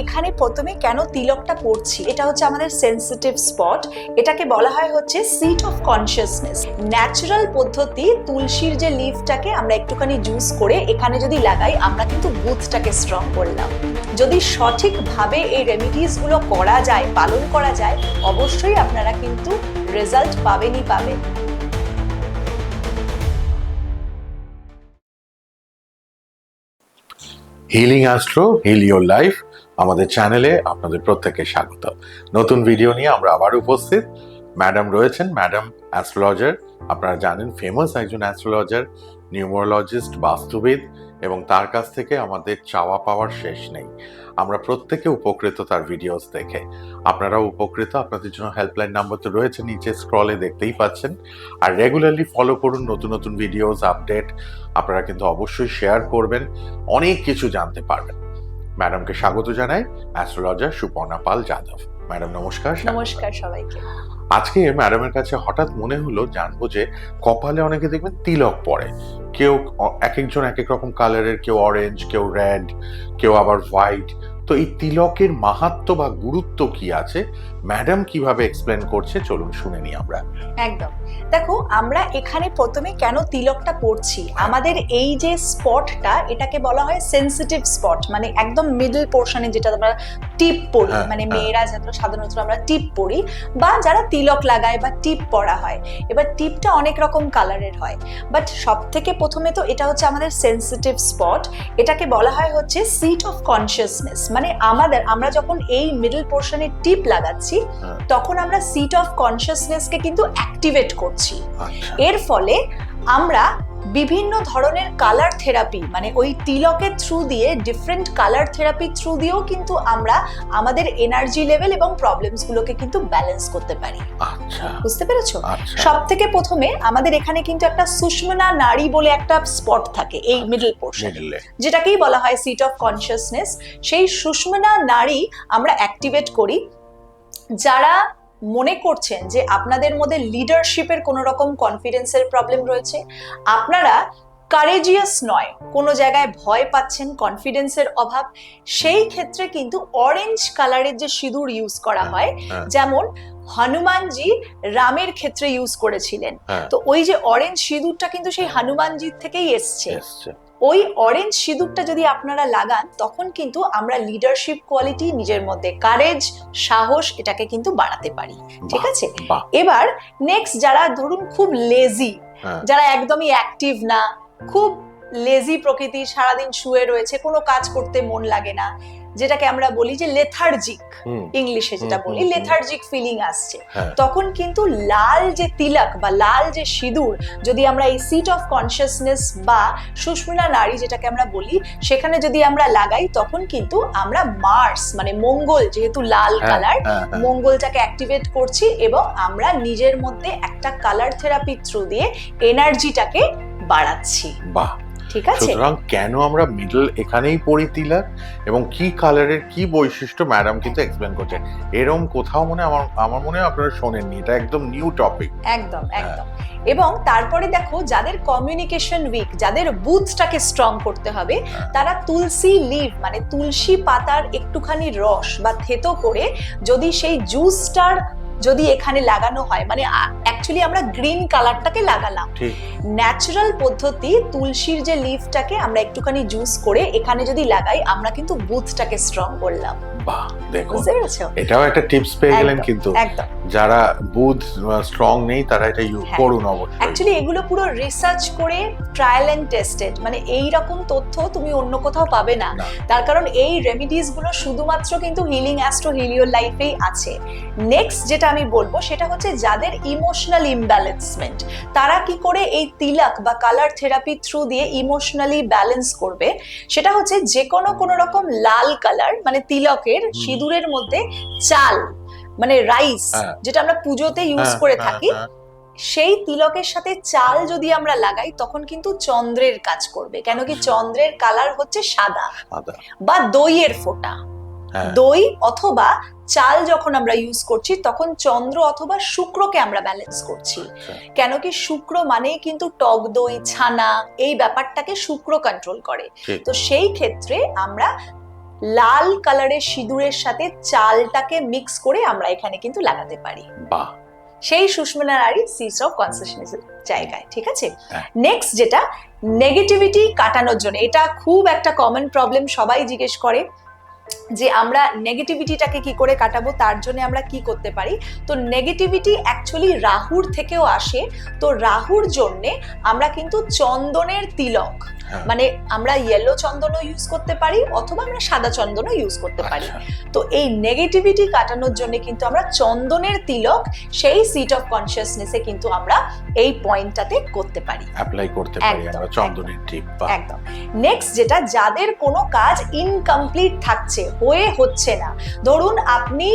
এখানে প্রথমে কেন তিলকটা পড়ছি, এটা হচ্ছে আমাদের সেন্সিটিভ স্পট। এটাকে বলা হয় হচ্ছে সিট অফ কনসিয়াসনেস। ন্যাচারাল পদ্ধতি, তুলসীর যে লিফটাকে আমরা একটুখানি জুস করে এখানে যদি লাগাই, আমরা কিন্তু বুথটাকে স্ট্রং করলাম। যদি সঠিকভাবে এই রেমিডিস গুলো করা যায়, পালন করা যায়, অবশ্যই আপনারা কিন্তু রেজাল্ট পাবেনই পাবেন। Healing astro heal your life আমাদের চ্যানেলে আপনাদের প্রত্যেককে স্বাগত। নতুন ভিডিও নিয়ে আমরা আবার উপস্থিত। ম্যাডাম রয়েছেন, ম্যাডাম অ্যাস্ট্রোলজার, আপনারা জানেন ফেমাস একজন অ্যাস্ট্রোলজার, নিউমোরোলজিস্ট, বাস্তুবিদ, এবং তার কাছ থেকে আমাদের চাওয়া পাওয়ার শেষ নেই। আমরা প্রত্যেকে উপকৃত তার ভিডিওস দেখে। আপনারাও উপকৃত। আপনাদের জন্য হেল্পলাইন নাম্বার তো রয়েছে, নিচে স্ক্রলে দেখতেই পাচ্ছেন। আর রেগুলারলি ফলো করুন নতুন নতুন ভিডিওস, আপডেট আপনারা কিন্তু অবশ্যই শেয়ার করবেন, অনেক কিছু জানতে পারবেন। ম্যাডামকে স্বাগত জানাই, অ্যাস্ট্রোলজার সুপর্ণা পাল যাদব। ম্যাডাম নমস্কার। নমস্কার সবাইকে। আজকে ম্যাডামের কাছে হঠাৎ মনে হলো জানবো যে কপালে অনেকে দেখবেন তিলক পরে, কেউ এক একজন এক এক রকম কালারের, কেউ অরেঞ্জ, কেউ রেড, কেউ আবার হোয়াইট। তো এই তিলকের মাহাত্ম্য বা গুরুত্ব কি আছে, ম্যাডাম কিভাবে এক্সপ্লেন করছে, চলুন শুনে নিই আমরা। একদম। দেখো, আমরা এখানে প্রথমে কেন তিলকটা পড়ছি, আমাদের এই যে স্পটটা, এটাকে বলা হয় সেন্সিটিভ স্পট, মানে একদম মিডল পোর্শনে যেটা আমরা টিপ পড়ি, মানে মেয়েরা যারা সাধারণত আমরা টিপ পড়ি বা যারা তিলক লাগায় বা টিপ পরা হয়। এবার টিপটা অনেক রকম কালারের হয়, বাট সব থেকে প্রথমে তো এটা হচ্ছে আমাদের সেন্সিটিভ স্পট। এটাকে বলা হয় হচ্ছে সিট অফ কনসিয়াসনেস, মানে আমরা যখন এই মিডল পোর্শনে টিপ লাগাচ্ছি, তখন আমরা সিট অফ কনসিয়াসনেসকে কিন্তু অ্যাক্টিভেট করছি। এর ফলে আমরা বিভিন্ন ধরনের কালার থেরাপি, মানে ওই তিলকের থ্রু দিয়ে, ডিফারেন্ট কালার থেরাপি থ্রু দিয়েও কিন্তু আমরা আমাদের এনার্জি লেভেল এবং প্রবলেমস গুলোকে কিন্তু ব্যালেন্স করতে পারি। বুঝতে পেরেছো? সব থেকে প্রথমে আমাদের এখানে কিন্তু একটা সুষুম্না নাড়ি বলে একটা স্পট থাকে এই মিডল পোর্শনে, যেটাকেই বলা হয় সিট অফ কনসিয়াসনেস। সেই সুষুম্না নাড়ি আমরা অ্যাক্টিভেট করি। যারা মনে করছেন যে আপনাদের মধ্যে লিডারশিপের কোনো রকম কনফিডেন্সের প্রবলেম রয়েছে, আপনারা কারেজিয়াস নয়, কোনো জায়গায় ভয় পাচ্ছেন, কনফিডেন্সের অভাব, সেই ক্ষেত্রে কিন্তু অরেঞ্জ কালারের যে সিঁদুর ইউজ করা হয়, যেমন হনুমানজি রামের ক্ষেত্রে ইউজ করেছিলেন, তো ওই যে অরেঞ্জ সিঁদুরটা কিন্তু সেই হনুমানজির থেকেই এসছে। ওই অরেঞ্জ সিঁদুরটা যদি আপনারা লাগান, তখন কিন্তু আমরা লিডারশিপ কোয়ালিটি, নিজের মধ্যে কারেজ, সাহস, এটাকে কিন্তু বাড়াতে পারি। ঠিক আছে? এবার নেক্সট, যারা ধরুন খুব লেজি, যারা একদমই অ্যাক্টিভ না, খুব লেজি প্রকৃতি, সারাদিন শুয়ে রয়েছে, কোনো কাজ করতে মন লাগে না, যেটাকে আমরা বলি যে লেথার্জিক, ইংলিশে যেটা বলি লেথার্জিক ফিলিং আসছে, তখন কিন্তু লাল যে তিলক বা লাল যে সিঁদুর যদি আমরা এই সিট অফ কনসিয়াসনেস বা সুষুম্না নাড়ি যেটাকে আমরা বলি, সেখানে যদি আমরা লাগাই, তখন কিন্তু আমরা মার্স, মানে মঙ্গল, যেহেতু লাল কালার, মঙ্গলটাকে অ্যাক্টিভেট করছি এবং আমরা নিজের মধ্যে একটা কালার থেরাপি থ্রু দিয়ে এনার্জিটাকে বাড়াচ্ছি। বাহ, ঠিক আছে। সুতরাং কেন আমরা মিডল এখানেই পড়ি তিলক, এবং কি কালারের কি বৈশিষ্ট্য, ম্যাডাম কিন্তু এক্সপ্লেন করছে। এরকম কোথাও আমার মনে হয় আপনারা শোনেননি, এটা একদম নিউ টপিক। একদম একদম। এবং তারপরে দেখো, যাদের কমিউনিকেশন উইক, যাদের বুথটাকে স্ট্রং করতে হবে, তারা তুলসী লিভ, মানে তুলসী পাতার একটুখানি রস বা থেতো করে যদি সেই জুসটার যদি এখানে লাগানো হয়, মানে অ্যাকচুয়ালি আমরা গ্রিন কালারটাকে লাগালাম। ন্যাচারাল পদ্ধতি, তুলসীর যে লিফটাকে আমরা একটুখানি জুস করে এখানে যদি লাগাই, আমরা কিন্তু বুথটাকে স্ট্রং করলাম। বাহ, দেখো, এটাও একটা টিপস পেয়ে গেলেন। কিন্তু যারা বুথ স্ট্রং নেই, তারা এটা ইউজ করুন অবশ্যই। অ্যাকচুয়ালি এগুলো পুরো রিসার্চ করে, ট্রায়াল এন্ড টেস্টেড, মানে এই রকম তথ্য তুমি অন্য কোথাও পাবে না। তার কারণ এই রেমিডিস গুলো শুধুমাত্র কিন্তু হিলিং অ্যাস্ট্রো হিল ইওর লাইফেই আছে। নেক্সট যেটা আমি বলবো, সেটা হচ্ছে যাদের ইমোশনাল ইমব্যালেন্সমেন্ট, তারা কি করে এই তিলক বা কালার থেরাপি থ্রু দিয়ে ইমোশনালি ব্যালেন্স করবে, সেটা হচ্ছে যে কোনো রকম লাল কালার, মানে তিলকের সিঁদুরের মধ্যে চাল, মানে রাইস, যেটা আমরা পুজোতে ইউজ করে থাকি, সেই তিলকের সাথে চাল যদি আমরা লাগাই, তখন কিন্তু চন্দ্রের কাজ করবে। কেন কি চন্দ্রের কালার হচ্ছে সাদা। বা দইয়ের ফোঁটা, দই অথবা চাল যখন আমরা ইউজ করছি, তখন চন্দ্র অথবা শুক্রকে আমরা ব্যালেন্স করছি। কেন কি শুক্র মানেই কিন্তু টক দই, ছানা, এই ব্যাপারটাকে শুক্র কন্ট্রোল করে। তো সেই ক্ষেত্রে আমরা লাল কালারের সিঁদুরের সাথে চালটাকে মিক্স করে আমরা এখানে কিন্তু লাগাতে পারি। বাহ, সেই সুষমনা নারী সিডস অফ কনসিয়াসনেসের জায়গায়, ঠিক আছে? হ্যাঁ। নেক্সট যেটা নেগেটিভিটি কাটানোর জন্য, এটা খুব একটা কমন প্রবলেম, সবাই জিজ্ঞেস করে যে আমরা নেগেটিভিটিটাকে কি করে কাটাবো, তার জন্য আমরা কি করতে পারি। তো নেগেটিভিটি অ্যাকচুয়ালি রাহুর থেকেও আসে। তো রাহুর জন্য আমরা কিন্তু চন্দনের তিলক, হ্যাঁ। মানে আমরা ইয়েলো চন্দনও ইউজ করতে পারি অথবা আমরা সাদা চন্দনও ইউজ করতে পারি। আচ্ছা, তো এই নেগেটিভিটি কাটানোর জন্য কিন্তু আমরা চন্দনের তিলক সেই সিট অফ কনসিয়াসনেসে কিন্তু আমরা এই পয়েন্টটাতে করতে পারি, অ্যাপ্লাই করতে পারি একদম, আমরা চন্দনের টিপ। একদম। নেক্সট যেটা, যাদের কোনো কাজ ইনকমপ্লিট থাকছে, হচ্ছে না, ধরুন আপনি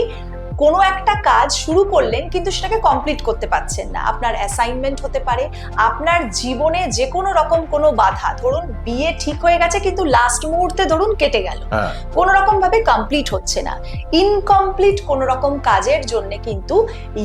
কোনো একটা কাজ শুরু করলেন কিন্তু সেটাকে কমপ্লিট করতে পারছেন না, আপনার অ্যাসাইনমেন্ট হতে পারে, আপনার জীবনে যে কোনো রকম কোনো বাধা, ধরুন বিয়ে ঠিক হয়ে গেছে কিন্তু লাস্ট মুহূর্তে ধরুন কেটে গেল, হ্যাঁ, কোনো রকম ভাবে কমপ্লিট হচ্ছে না, ইনকমপ্লিট কোনো রকম কাজের জন্য কিন্তু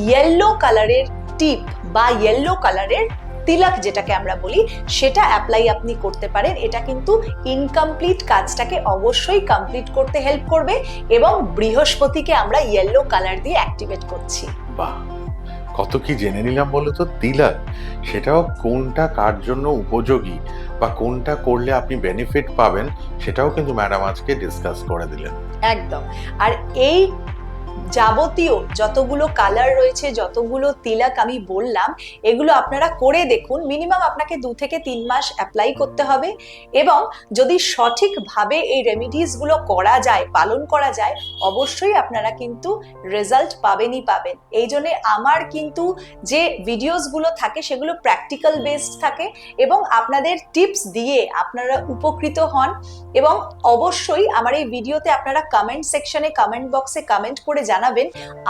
ইয়েলো কালারের টিপ বা ইয়েলো কালারের তিলক যেটাকে আমরা বলি, সেটা অ্যাপ্লাই আপনি করতে পারেন। এটা কিন্তু ইনকমপ্লিট কাজটাকে অবশ্যই কমপ্লিট করতে হেল্প করবে এবং বৃহস্পতিকে আমরা ইয়েলো কালার দিয়ে অ্যাক্টিভেট করছি। বাহ, কত কি জেনে নিলাম বলো তো। তিলক, সেটাও কোনটা কার জন্য উপযোগী বা কোনটা করলে আপনি বেনিফিট পাবেন, সেটাও কিন্তু ম্যাডাম আজকে ডিসকাস করে দিলেন। একদম। আর এই যাবতীয় যতগুলো কালার রয়েছে, যতগুলো তিলক আমি বললাম, এগুলো আপনারা করে দেখুন। মিনিমাম আপনাকে 2 থেকে 3 মাস অ্যাপ্লাই করতে হবে এবং যদি সঠিকভাবে এই রেমিডিসগুলো করা যায়, পালন করা যায়, অবশ্যই আপনারা কিন্তু রেজাল্ট পাবেনই পাবেন। এই জন্যে আমার কিন্তু যে ভিডিওসগুলো থাকে সেগুলো প্র্যাকটিক্যাল বেসড থাকে এবং আপনাদের টিপস দিয়ে আপনারা উপকৃত হন। এবং অবশ্যই আমার এই ভিডিওতে আপনারা কমেন্ট সেকশনে, কমেন্ট বক্সে কমেন্ট করে জানাবেন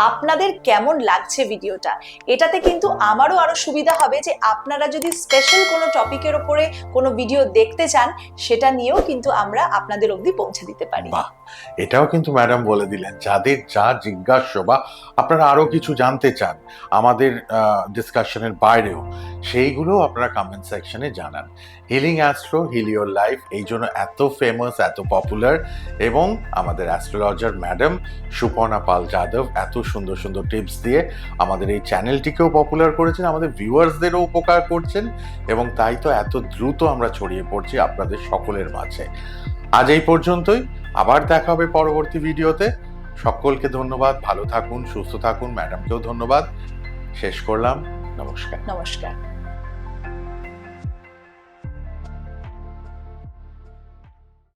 আপনাদের কেমন লাগছে ভিডিওটা। এটাতে কিন্তু আমারও আরো সুবিধা হবে যে আপনারা যদি স্পেশাল কোনো টপিকের উপরে কোনো ভিডিও দেখতে চান, সেটা নিয়েও কিন্তু আমরা আপনাদের অবধি পৌঁছে দিতে পারি। বাহ, এটাও কিন্তু ম্যাডাম বলে দিলেন, যাদের যা জিজ্ঞাসা বা আপনারা আরো কিছু জানতে চান আমাদের ডিসকাশনের বাইরেও, সেইগুলো আপনারা কমেন্ট সেকশনে জানান। Healing astro, heal your life এই জন্য এত ফেমাস, এত পপুলার, এবং আমাদের অ্যাস্ট্রোলজার ম্যাডাম সুপর্ণা পাল যাদব এত সুন্দর সুন্দর টিপস দিয়ে আমাদের এই চ্যানেলটিকেও পপুলার করেছেন, আমাদের ভিউয়ার্সদেরও উপকার করছেন, এবং তাই তো এত দ্রুত আমরা ছড়িয়ে পড়ছি আপনাদের সকলের মাঝে। আজ এই পর্যন্তই, আবার দেখা হবে পরবর্তী ভিডিওতে। সকলকে ধন্যবাদ, ভালো থাকুন, সুস্থ থাকুন, ম্যাডামকেও ধন্যবাদ। শেষ করলাম, নমস্কার। নমস্কার।